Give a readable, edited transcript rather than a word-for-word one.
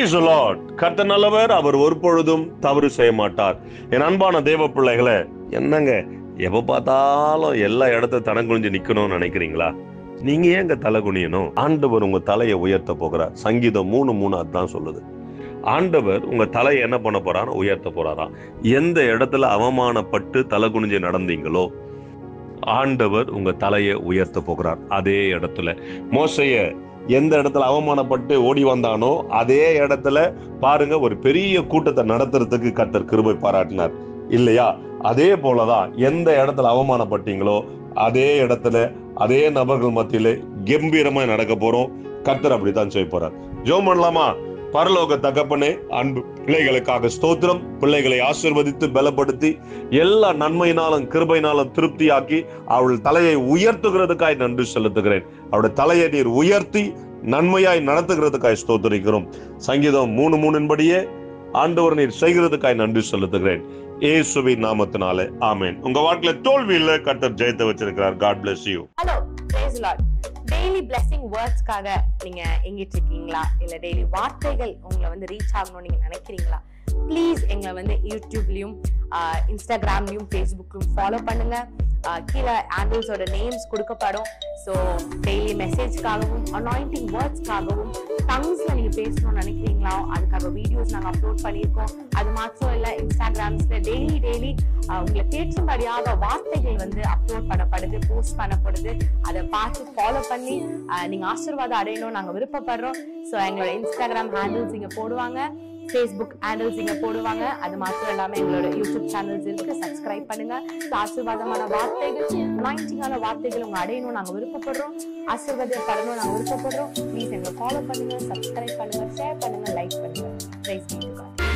Praise the Lord. கர்த்தர் நல்லவர், அவர் ஒரு பொழுதும் தவறு செய்ய மாட்டார். என் அன்பான தேவ பிள்ளைகளே, என்னங்க எப்ப பார்த்தாலும் எல்லா இடத்த தலை குனிஞ்சு நிக்கணும்னு நினைக்கிறீங்களா? நீங்க ஏங்க தலை குனியணும்? ஆண்டவர் உங்க தலையை உயர்த்த போகிறார். சங்கீதம் 3:3 அதுதான் சொல்லுது. ஆண்டவர் உங்க தலையை என்ன பண்ண போறாரு? உயர்த்த போறாராம். எந்த இடத்துல அவமானப்பட்டு தலை குனிஞ்சு நடந்தீங்களோ ஆண்டவர் உங்க தலையை உயர்த்த போகிறார். அதே இடத்துல மோசைய எந்த இடத்துல அவமானப்பட்டு ஓடி வந்தானோ அதே இடத்துல பாருங்க ஒரு பெரிய கூட்டத்தை நடத்துறதுக்கு கர்த்தர் கிருபை பாராட்டினார் இல்லையா? அதே போலதான் எந்த இடத்துல அவமானப்பட்டீங்களோ அதே இடத்துல அதே நபர்கள் மத்தியில கம்பீரமா நடக்க போறோம். கர்த்தர் அப்படித்தான் செய்ய போறார். ஜெபம் பண்ணலாமா? பரலோக தகப்பனே, அன்பு பிள்ளைகளுக்காக ஸ்தோத்திரம். பிள்ளைகளை ஆசீர்வதித்து பலப்படுத்தி எல்லா நன்மையினாலும் கிருபையினாலும் திருப்தியாக்கி அவள் தலையை உயர்த்துகிறதுக்காய் நன்றி செலுத்துகிறேன். அவருடைய தலையை நீர் உயர்த்தி நன்மையாய் நடத்துகிறதுக்காய் ஸ்தோத்திரிக்கிறோம். சங்கீதம் 3:3 ஆண்டவர் நீர் செய்கிறதுக்காய் நன்றி செலுத்துகிறேன். இயேசுவின் நாமத்தினாலே ஆமென். உங்க வாழ்க்கையில தோல்வி இல்ல, கர்த்தர் ஜெயத்தை வச்சிருக்கிறார். God bless you. Hello, praise the Lord. Daily blessing வேர்ட்ஸ்க்காக நீங்க எங்கிட்டு இருக்கீங்களா? இல்ல டெய்லி வார்த்தைகள் உங்களை ரீச் ஆகணும்னு நீங்க நினைக்கிறீங்களா? ப்ளீஸ் எங்களை யூடியூப்லயும் இன்ஸ்டாகிராம்லயும் ஃபேஸ்புக்லயும் ஃபாலோ பண்ணுங்க. கீழே ஆண்டில்ஸோட நேம்ஸ் கொடுக்கப்படும். ஸோ டெய்லி மெசேஜ்க்காகவும் அனாயிண்டிங் வேர்ட்ஸ்க்காகவும் டங்ஸ்ல நீங்க பேசணும்னு நினைக்கிறீங்களா? அதுக்காக வீடியோஸ் நாங்கள் அப்லோட் பண்ணியிருக்கோம். அது மாத்திரம் இல்லை, இன்ஸ்டாகிராம்ஸ்ல டெய்லி உங்களுக்கு கேட்கும்படியாக வார்த்தைகள் அப்லோட் பண்ணப்படுது, போஸ்ட் பண்ணப்படுது. அதை பார்த்து ஃபாலோ பண்ணி நீங்க ஆசீர்வாதம் அடையணும் நாங்கள் விருப்பப்படுறோம். ஸோ எங்களோட இன்ஸ்டாகிராம் ஹேண்டில்ஸ் இங்க போடுவாங்க, ஃபேஸ்புக் ஹேண்டில்ஸ் இங்க போடுவாங்க. அது மாத்திரம் இல்லாம எங்களோட யூடியூப் சேனல்ஸ் இருக்கு, சப்ஸ்கிரைப் பண்ணுங்க. ஆசீர்வாதமான வார்த்தைகள், அனாயிண்டிங்கான வார்த்தைகள் உங்க அடையணும் நாங்க விருப்பப்படுறோம். ஆசீர்வாதப்படணும் நாங்க விருப்பப்படுறோம். ப்ளீஸ் எங்களை ஃபாலோ பண்ணுங்க, சப்ஸ்கிரைப் பண்ணுங்க, ஷேர் பண்ணுங்க, லைக் பண்ணுங்க. Praise be to God.